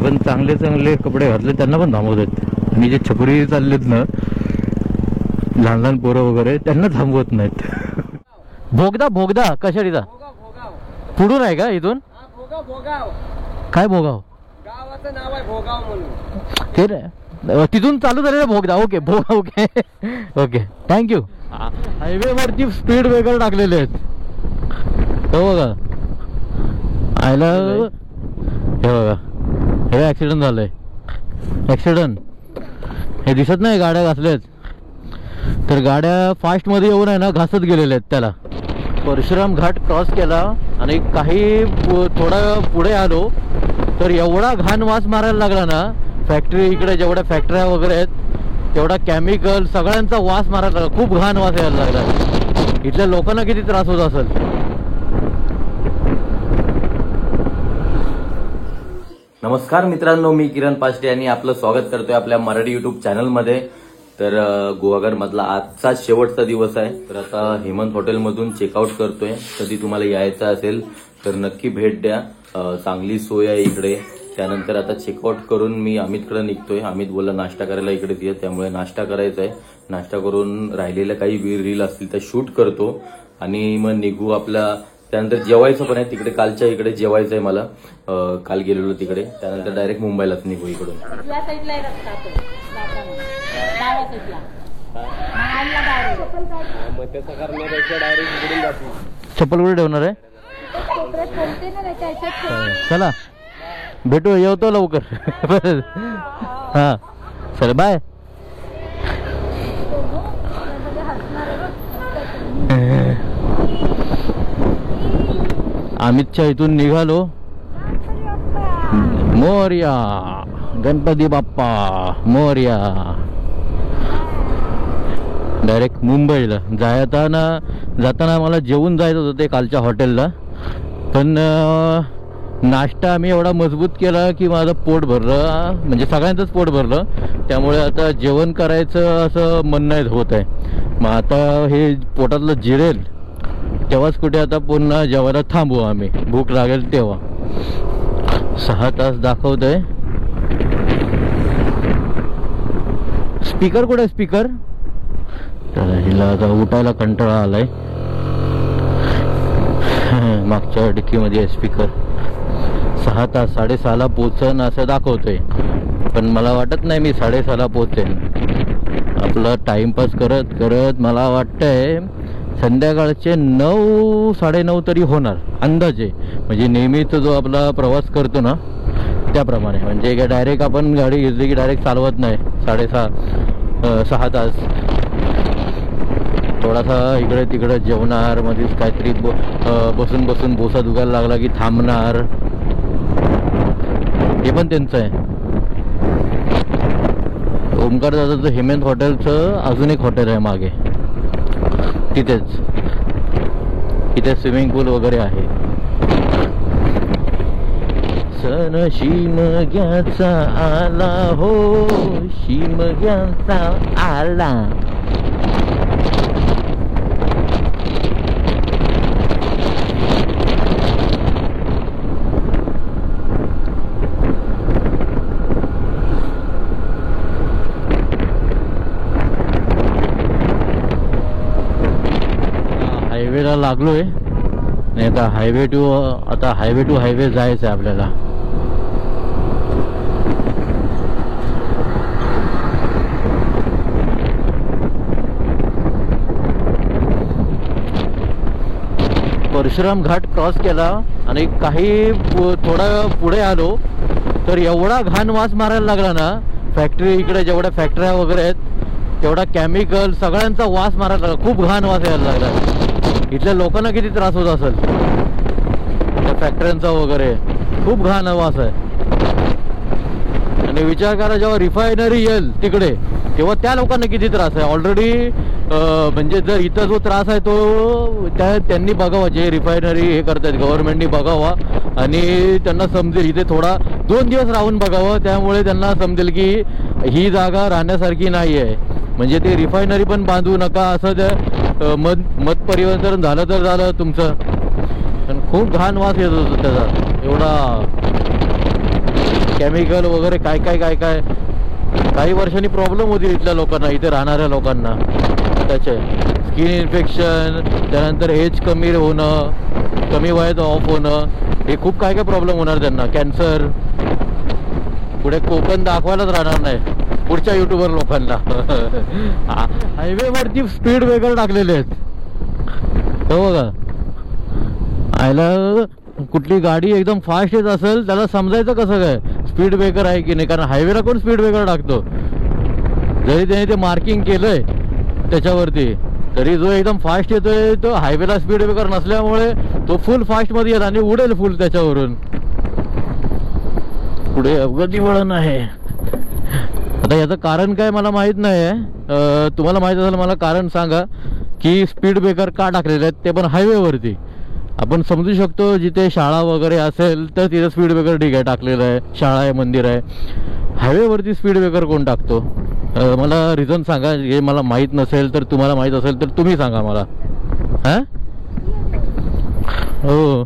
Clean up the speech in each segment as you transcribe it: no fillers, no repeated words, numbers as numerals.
पण चांगले चांगले कपडे घातले त्यांना पण थांबवतात आणि जे छपरी चाललेत ना लहान लहान पोरं वगैरे त्यांना थांबवत नाहीत. भोगदा भोगदा कशाडीचा पुढून आहे का इथून? काय भोगाव गावाचं नाव आहे भोगाव म्हणून. ते तिथून चालू झालेलं भोगदा. ओके भोगा. Okay okay thank you. हायवे वरती स्पीड ब्रेकर टाकलेले आहेत हो बघा. आयला हे बघा हे ऍक्सिडेंट झालंय. ऍक्सिडेंट हे दिसत नाही गाड्या घासल्यात तर गाड्या फास्ट मध्ये येऊन आहे ना घासत गेलेल्या आहेत त्याला. परशुराम घाट क्रॉस केला आणि काही थोडा पुढे आलो तर एवढा घाण वास मारायला लागला ना. फॅक्टरी इकडे जेवढ्या फॅक्टऱ्या वगैरे आहेत तेवढा केमिकल सगळ्यांचा वास मारायला लागला. खूप घाण वास यायला लागला. इथल्या लोकांना किती त्रास होत असेल. नमस्कार मित्रांनो, मी किरण पाष्टे आणि आपलं स्वागत करतोय आपल्या मराठी युट्यूब चॅनलमध्ये. तर गुहागर मधला आजचा शेवटचा दिवस आहे. तर आता हेमंत हॉटेलमधून चेकआउट करतोय. कधी तुम्हाला यायचं असेल तर नक्की भेट द्या. चांगली सोय आहे इकडे. त्यानंतर आता चेकआउट करून मी अमितकडे निघतोय. अमित बोलला नाश्ता करायला इकडेच ये, त्यामुळे नाश्ता करायचा आहे. नाश्ता करून राहिलेल्या काही रील असतील त्या शूट करतो आणि मग निघू. आपला त्यानंतर जेवायचं पण आहे तिकडे. कालच्या इकडे जेवायचं आहे मला. काल गेलेलो तिकडे. त्यानंतर डायरेक्ट मुंबईलाच निघू इकडून. चप्पल कुठे ठेवणार आहे? चला भेटू. येतो लवकर. हा चल बाय. अमितच्या इथून निघालो. मोरया गणपती बाप्पा मोरया. डायरेक्ट मुंबईला जाताना मला जेवून जायचं होतं ते कालच्या हॉटेलला. पण नाश्ता आम्ही एवढा मजबूत केला की माझं पोट भरलं. म्हणजे सगळ्यांचंच पोट भरलं. त्यामुळे आता जेवण करायचं असं मन नाही होत आहे. मग आता हे पोटातलं जिरेल तेव्हाच कुठे आता पुन्हा जेवायला थांबू आम्ही. भूक लागेल तेव्हा. 6 तास दाखवत आहे. स्पीकर कुठे? स्पीकर तर हिला आता उठायला कंटाळा आलाय. मागच्या डिक्कीमध्ये आहे स्पीकर. 6 तास 6:30ला पोचन असं दाखवतोय. पण मला वाटत नाही मी 6:30ला पोचेन. आपलं टाइमपास करत करत मला वाटतंय संध्याकाळचे 9 साडेनऊ तरी होणार अंदाजे. म्हणजे नेहमीच जो आपला प्रवास करतो ना त्याप्रमाणे. म्हणजे काय डायरेक्ट आपण गाडी घेतली की डायरेक्ट चालवत नाही. 6 तास थोडासा इकडे तिकडे जेवणार. मध्येच काहीतरी बसून बसून बोसा दुखायला लागला की थांबणार. हे पण त्यांचं आहे. ओमकार दादाचं हेमंत हॉटेलचं अजून एक हॉटेल आहे मागे. तिथेच इथे स्विमिंग पूल वगैरे आहे. सण शिमग्याचा आला हो शिमग्याचा आला. हायवेला लागलोय. नाही आता हायवे टू हायवे जायचं आहे आपल्याला. परशुराम घाट क्रॉस केला आणि काही थोडा पुढे आलो तर एवढा घाण वास मारायला लागला ना. फॅक्टरी इकडे जेवढ्या फॅक्टऱ्या वगैरे आहेत तेवढा केमिकल सगळ्यांचा वास मारायला लागला. खूप घाण वास यायला लागला. इथल्या लोकांना किती त्रास होत असेल त्या फॅक्टऱ्यांचा वगैरे. खूप घाण वास आहे. आणि विचार करा जेव्हा रिफायनरी येईल तिकडे तेव्हा त्या लोकांना किती त्रास आहे. ऑलरेडी म्हणजे जर इथं जो त्रास आहे तो त्यांनी बघावा. जे रिफायनरी हे करतात गव्हर्नमेंटनी बघावा आणि त्यांना समजेल. इथे 2 दिवस राहून बघावं. त्यामुळे त्यांना समजेल की ही जागा राहण्यासारखी नाही आहे. म्हणजे ते रिफायनरी पण बांधू नका असं त्या मत परिवर्तन झालं तर झालं तुमचं. पण खूप घाण वास येत होता त्याचा. एवढा केमिकल वगैरे काय काय काय काय काही वर्षांनी प्रॉब्लेम होती इथल्या लोकांना, इथे राहणाऱ्या लोकांना. त्याचे स्किन इन्फेक्शन, त्यानंतर एज कमी होणं, कमी वयात ऑफ होणं, हे खूप काय काय प्रॉब्लेम होणार त्यांना. कॅन्सर. पुढे कोकण दाखवायलाच राहणार नाही पुढच्या युट्यूबर लोकांना. हायवेवरती स्पीड ब्रेकर टाकलेले आहेत. हो बघा, आयला कुठली गाडी एकदम फास्ट येत असेल त्याला समजायचं कसं काय स्पीड ब्रेकर आहे की नाही, कारण हायवेला कोण स्पीड ब्रेकर टाकतो. जरी त्याने ते मार्किंग केलंय त्याच्यावरती, तरी जो एकदम फास्ट येतोय तो हायवेला स्पीड ब्रेकर नसल्यामुळे तो फुल फास्ट मध्ये येत आणि उडेल फुल त्याच्यावरून. पुढे अपघाती वळण आहे. आता याचं कारण काय मला माहित नाही आहे. तुम्हाला माहित असेल मला कारण सांगा की स्पीड ब्रेकर का टाकलेले आहेत, ते पण हायवेवरती. आपण समजू शकतो जिथे शाळा वगैरे असेल तर तिथे स्पीड ब्रेकर ठीक आहे टाकलेलं आहे, शाळा आहे, मंदिर आहे. हायवेवरती स्पीड ब्रेकर कोण टाकतो? मला रिझन सांगा. हे मला माहीत नसेल तर, तुम्हाला माहीत असेल तर तुम्ही सांगा मला. हां हो,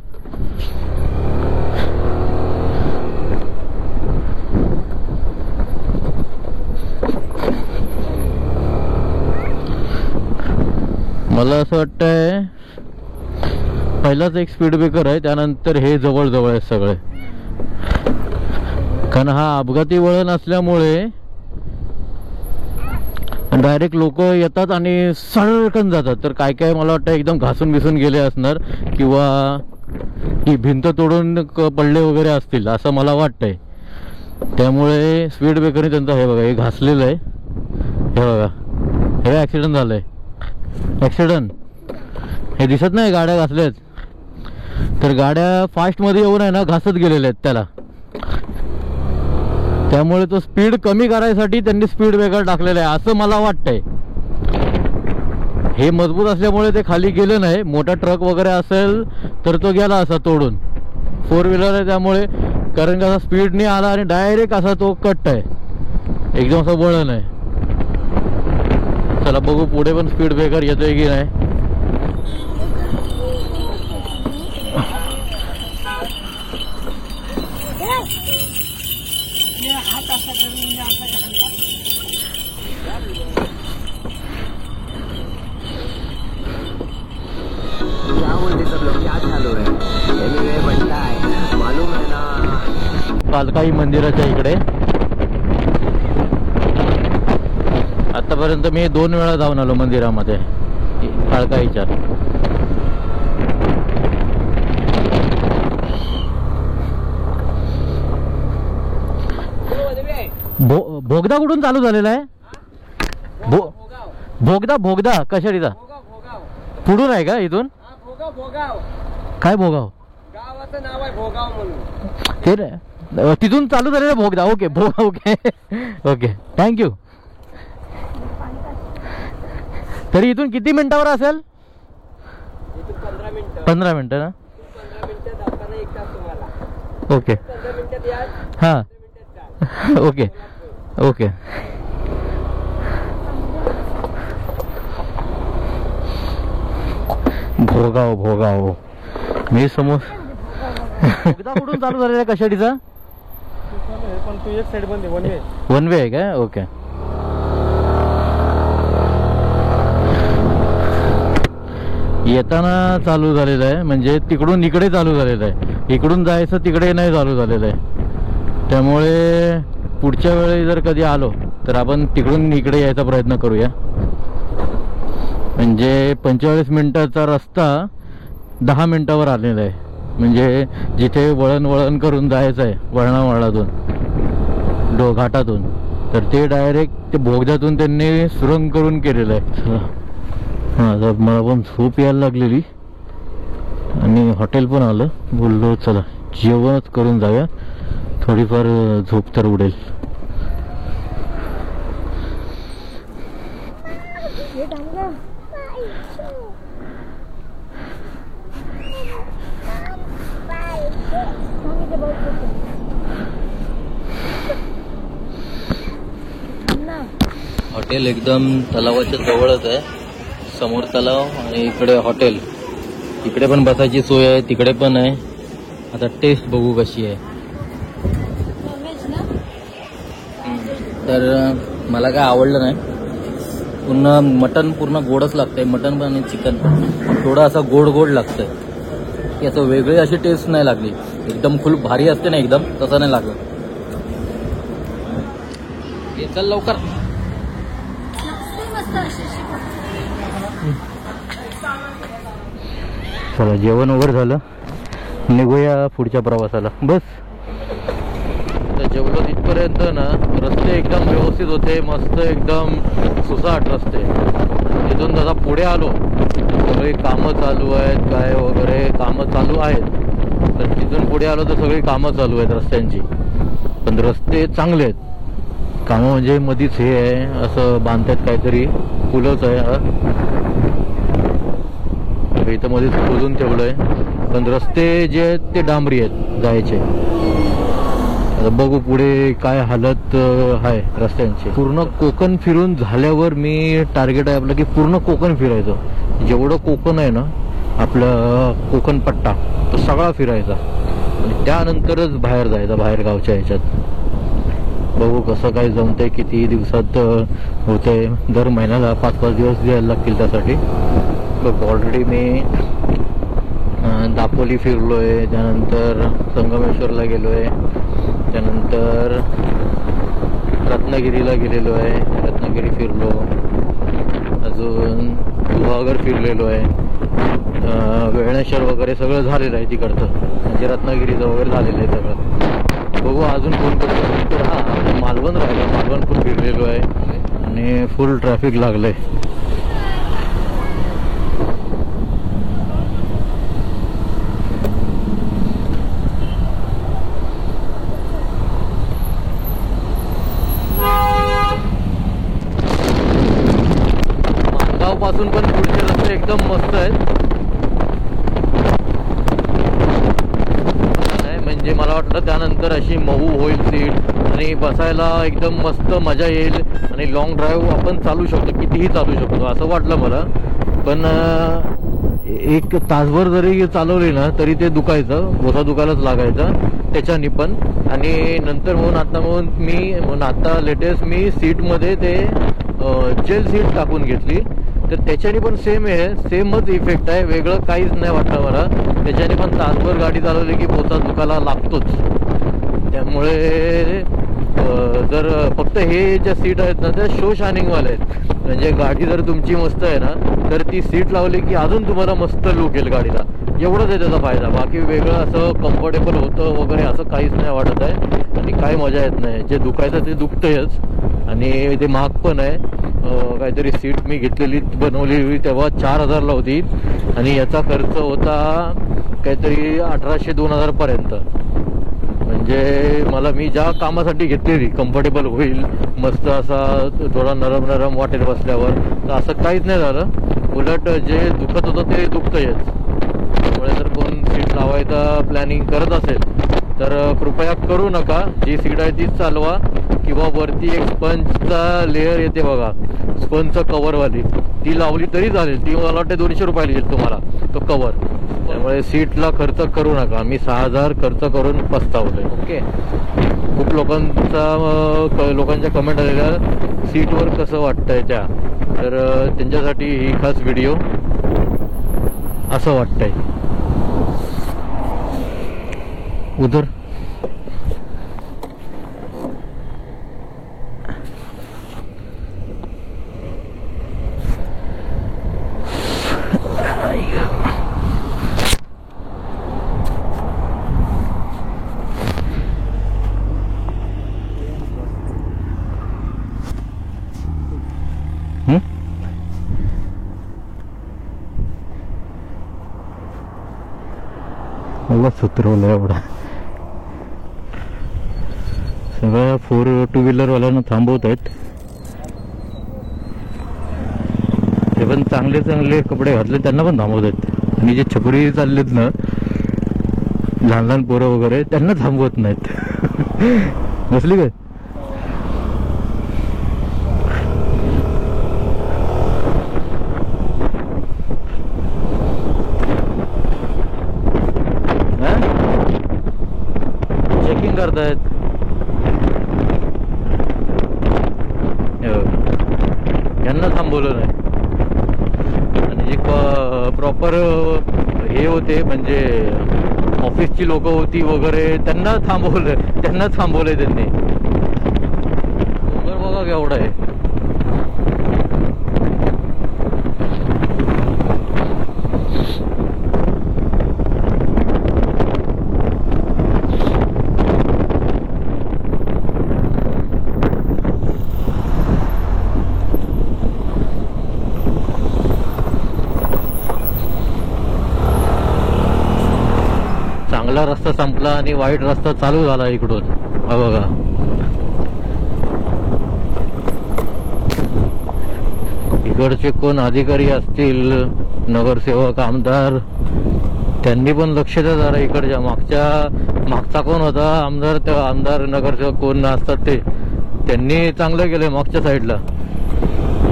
मला असं वाटतंय पहिलाच एक स्पीड ब्रेकर आहे, त्यानंतर हे जवळ आहेत सगळे. कारण हा अपघाती वळण असल्यामुळे डायरेक्ट लोक येतात आणि सडकन जातात. तर काय काय मला वाटतं एकदम घासून बिसून गेले असणार किंवा की भिंत तोडून पडले वगैरे असतील असं मला वाटतंय. त्यामुळे स्पीड ब्रेकरने त्यांचं हे बघा हे घासलेलं आहे. हे बघा हे ॲक्सिडेंट झालंय. ॲक्सिडेंट हे दिसत नाही गाड्या घासल्यात, तर गाड्या फास्टमध्ये येऊन आहे ना घासत गेलेल्या आहेत त्याला. त्यामुळे तो स्पीड कमी करायसाठी त्यांनी स्पीड ब्रेकर टाकलेलं आहे असं मला वाटतंय. हे मजबूत असल्यामुळे ते खाली गेले नाही. मोठा ट्रक वगैरे असेल तर तो गेला असा तोडून. 4 व्हीलर आहे त्यामुळे, कारण का असा स्पीडने आला आणि डायरेक्ट असा तो कट आहे, एकदम असं वळण आहे. चला बघू पुढे पण स्पीड ब्रेकर येतोय की नाही. कालकाई मंदिराच्या इकडे आतापर्यंत मी 2 वेळा जाऊन आलो मंदिरामध्ये कालकाईच्या. भोगदा कुठून चालू झालेला आहे? भोगदा कशाडीचा पुढून आहे का इथून? काय भोगाव? गावाचं नाव आहे भोगाव म्हणून. ते तिथून चालू झालेला भोगदा. Okay okay okay thank you. तरी इथून किती मिनिटावर असेल? 15 मिनिटं ना. 15 मिनिटं जाताना 1 तास तुम्हाला. ओके 15 मिनिटात या. हां ओके ओके. भोगाव मी समोर. भोगदा कुठून चालू झालेला कशाडीचा? पण तू एक साइड बंद आहे, वन वे आहे का? ओके. येताना चालू झालेलं आहे, म्हणजे तिकडून इकडे चालू झालेलं आहे. इकडून जायचं तिकडे नाही चालू झालेलं आहे. त्यामुळे पुढच्या वेळी जर कधी आलो तर आपण तिकडून इकडे यायचा प्रयत्न करूया. म्हणजे 45 मिनिटाचा रस्ता 10 मिनिटावर आलेला आहे. म्हणजे जिथे वळण करून जायचं आहे वळणातून घाटातून, तर ते डायरेक्ट ते भोगद्यातून त्यांनी सुरंग करून केलेलं आहे. हां तर मला पण झोप यायला लागलेली आणि हॉटेल पण आलं. बोललो चला जेवणच करून जाऊया, थोडीफार झोप तर उडेल. हॉटेल एकदम तलावाच्या जवळच आहे. समोर तलाव आणि इकडे हॉटेल. इकडे पण बसायची सोय आहे, तिकडे पण आहे. आता टेस्ट बघू कशी आहे. तर मला काय आवडलं नाही. पूर्ण मटन पूर्ण गोडच लागतंय. मटन पण आणि चिकन थोडं असं गोड गोड लागतंय. की असं वेगळी अशी टेस्ट नाही लागली. एकदम खूप भारी असते ना एकदम, तसं नाही लागलं. हे चल लवकर. चला जेवण वगैरे झालं, निघूया पुढच्या प्रवासाला. बस तर जेवलो तिथपर्यंत ना रस्ते एकदम व्यवस्थित होते, मस्त एकदम सुसाट रस्ते. इथून जसा पुढे आलो सगळी कामं चालू आहेत, काय वगैरे कामं चालू आहेत. तर तिथून पुढे आलो तर सगळी कामं चालू आहेत रस्त्यांची. पण रस्ते चांगले आहेत. कामं म्हणजे मधीच हे आहे असं बांधतात काहीतरी, पुलच आहे इथं मध्येच खोदून ठेवलंय. पण रस्ते जे आहेत ते डांबरी आहेत जायचे. आता बघू पुढे काय हालत आहे रस्त्यांची. पूर्ण कोकण फिरून झाल्यावर मी टार्गेट आहे आपलं की पूर्ण कोकण फिरायचं. जेवढं कोकण आहे ना आपलं कोकण पट्टा तो सगळा फिरायचा आणि त्यानंतरच बाहेर जायचं, बाहेर गावच्या ह्याच्यात. बघू कसं काय जमतंय, किती दिवसात होतंय. दर महिन्याला 5-5 दिवस द्यायला लागतील त्यासाठी. बघ ऑलरेडी मी दापोली फिरलोय, त्यानंतर संगमेश्वरला गेलोय, त्यानंतर रत्नागिरीला गेलेलो आहे, रत्नागिरी फिरलो, अजून गुहागर फिरलेलो आहे, वेळणेश्वर वगैरे सगळं झालेलं आहे तिकडचं, म्हणजे रत्नागिरीचं वगैरे झालेलं आहे सगळं. बघू अजून कोण कोण. तर हां मालवण राहिलं, मालवण पण फिरलेलो आहे आणि फुल ट्रॅफिक लागलंय. पासून पण पुढचे रस्ते एकदम मस्त आहेत. म्हणजे मला वाटलं त्यानंतर अशी मऊ होईल सीट आणि बसायला एकदम मस्त मजा येईल आणि लॉंग ड्राईव्ह आपण चालू शकतो, कितीही चालू शकतो असं वाटलं मला. पण 1 तासभर जरी चालवली ना तरी ते दुखायचं, बोथा दुखायलाच लागायचा त्याच्यानी पण. आणि नंतर म्हणून आता लेटेस्ट मी सीटमध्ये ते जेल सीट टाकून घेतली. तर त्याच्याने पण सेम आहे, सेमच इफेक्ट आहे, वेगळं काहीच नाही वाटलं मला. त्याच्याने पण तासभर गाडी चालवली की पोचा दुखायला लागतोच. त्यामुळे जर फक्त हे ज्या सीट आहेत ना त्या शो शायनिंगवाले आहेत. म्हणजे गाडी जर तुमची मस्त आहे ना तर ती सीट लावली की अजून तुम्हाला मस्त लुक येईल गाडीला. एवढंच आहे त्याचा फायदा. बाकी वेगळं असं कम्फर्टेबल होतं वगैरे असं काहीच नाही वाटत आहे आणि काही मजा येत नाही. जे दुखायचं ते दुखतंयच आणि ते महाग पण आहे. काहीतरी सीट मी घेतलेली बनवली तेव्हा 4,000ला होती आणि याचा खर्च होता काहीतरी 1,800-2,000 पर्यंत. म्हणजे मी ज्या कामासाठी घेतलेली कम्फर्टेबल होईल, मस्त असा थोडा नरम नरम वाटेल बसल्यावर, तर असं काहीच नाही झालं. उलट जे दुखत होतं ते दुखतंयच. त्यामुळे जर कोण सीट लावायचा प्लॅनिंग करत असेल तर कृपया करू नका. जी सीट आहे तीच चालवा. किंवा वरती एक स्पंजचा लेअर येते बघा, स्पंजचं कवरवाली, ती लावली तरी चालेल. ती मला वाटते 200 रुपयाला येईल तुम्हाला तो कवर. त्यामुळे सीटला खर्च करू नका. मी 6,000 खर्च करून पस्तावलोय. ओके. खूप लोकांच्या कमेंट आलेल्या सीटवर कसं वाटतंय त्या, तर त्यांच्यासाठी ही खास व्हिडिओ. असं वाटतंय उधर मला सुधरवलं एवढा. सगळ्या 2 व्हीलरवाल्यांना थांबवत आहेत. ते पण चांगले चांगले कपडे घातले त्यांना पण थांबवत आहेत. आणि जे छपरी चाललेत ना लहान लहान पोरं वगैरे त्यांना थांबवत नाहीत. बसली काय? चेकिंग करतायत. थांबवलं नाही. आणि जे प्रॉपर हे होते म्हणजे ऑफिसची लोक होती वगैरे त्यांना थांबवलंय त्यांनी. डोंगर बघा केवढा आहे. चांगला रस्ता संपला आणि वाईट रस्ता चालू झाला इकडून. हा बघा, इकडचे कोण अधिकारी असतील, नगरसेवक, आमदार, त्यांनी पण लक्ष द्या जरा. इकडच्या मागचा कोण होता आमदार, त्या आमदार नगरसेवक कोण असतात ते, त्यांनी चांगलं केलंय मागच्या साईडला.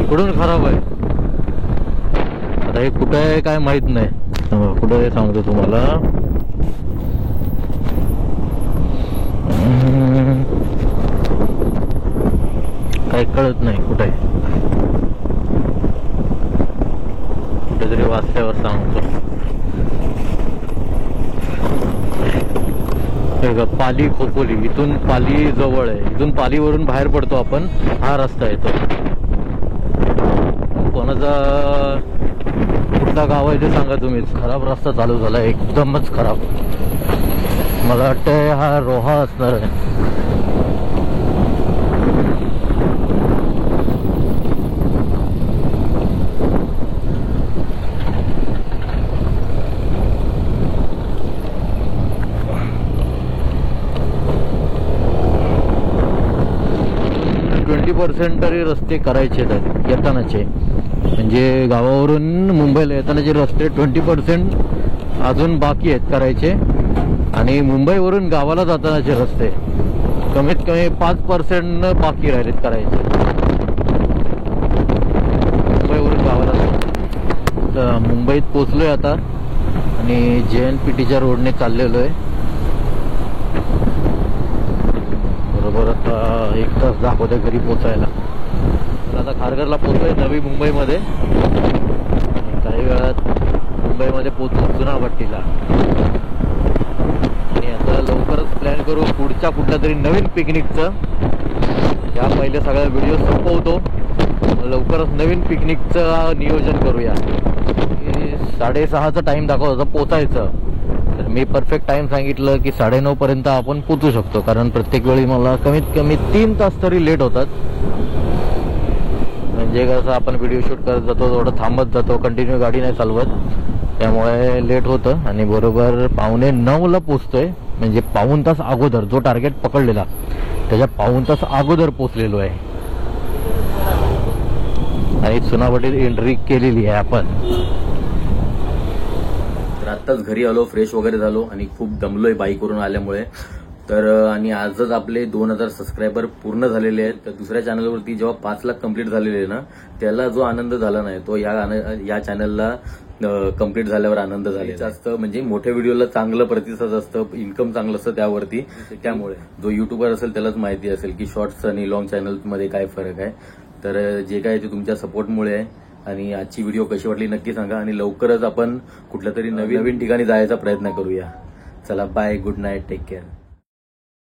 इकडून खराब आहे. आता हे कुठं आहे काय माहित नाही. कुठं आहे सांगतो तुम्हाला. काही कळत नाही कुठे. कुठेतरी वाचल्यावर सांगतो. पाली खोपोली, इथून पाली जवळ आहे. इथून पालीवरून बाहेर पडतो आपण. हा रस्ता आहे तो. कोणाचा कुठला गाव आहे ते सांगा तुम्हीच. खराब रस्ता चालू झाला, एकदमच खराब. मला वाटतं हा रोहा असणार आहे. तरी रस्ते करायचे आहेत येतानाचे. म्हणजे गावावरून मुंबईला येतानाचे रस्ते 20% अजून बाकी आहेत करायचे. आणि मुंबईवरून गावाला जातानाचे रस्ते कमीत कमी 5% बाकी राहिलेत करायचे. मुंबईवरून गावाला तर मुंबईत पोचलोय आता आणि JNPTच्या रोडने चाललेलो आहे. बरोबर आता 1 तास दाखवते घरी पोचायला. आता खारघरला पोचलोय नवी मुंबईमध्ये. काही वेळात मुंबईमध्ये पोचू चुनाभट्टीला. आणि आता लवकरच प्लॅन करू पुढच्या कुठल्या तरी नवीन पिकनिकचं. या पहिले सगळ्या व्हिडिओ संपवतो. लवकरच नवीन पिकनिकचं नियोजन करूया. 6:30चा टाइम दाखवत होता पोचायचं. तर मी परफेक्ट टाइम सांगितलं की 9:30 पर्यंत आपण पोचू शकतो. कारण प्रत्येक वेळी मला कमीत कमी 3 तास तरी लेट होतात. म्हणजे कसं आपण व्हिडिओ शूट करत जातो, थोडं थांबत जातो, कंटिन्यू गाडी नाही चालवत, त्यामुळे लेट होतं. आणि बरोबर 8:45ला पोचतोय. म्हणजे पाऊण तास अगोदर जो टार्गेट पकडलेला त्याच्या पाऊण तास अगोदर पोचलेलो आहे. आणि चुनाभट्टीत एंट्री केलेली आहे आपण. तर आत्ताच घरी आलो, फ्रेश वगैरे झालो आणि खूप दमलोय बाईकवरून आल्यामुळे. तर आणि आजच आपले 2000 सबस्क्रायबर पूर्ण झालेले आहेत. तर दुसऱ्या चॅनलवरती जेव्हा 5 लाख कंप्लीट झालेले आहे ना, त्याला जो आनंद झाला नाही तो या चॅनलला कंप्लीट झाल्यावर आनंद झालेला असतं. म्हणजे मोठ्या व्हिडिओला चांगलं प्रतिसाद असतं, इन्कम चांगलं असतं त्यावरती. त्यामुळे जो युट्यूबर असेल त्यालाच माहिती असेल की शॉर्ट्स आणि लॉंग चॅनलमध्ये काय फरक आहे. तर जे काय ते तुमच्या सपोर्टमुळे आहे. आणि आजची व्हिडिओ कशी वाटली नक्की सांगा. आणि लवकरच आपण कुठल्या तरी नवीन ठिकाणी जायचा प्रयत्न करूया. चला bye, good night, take care.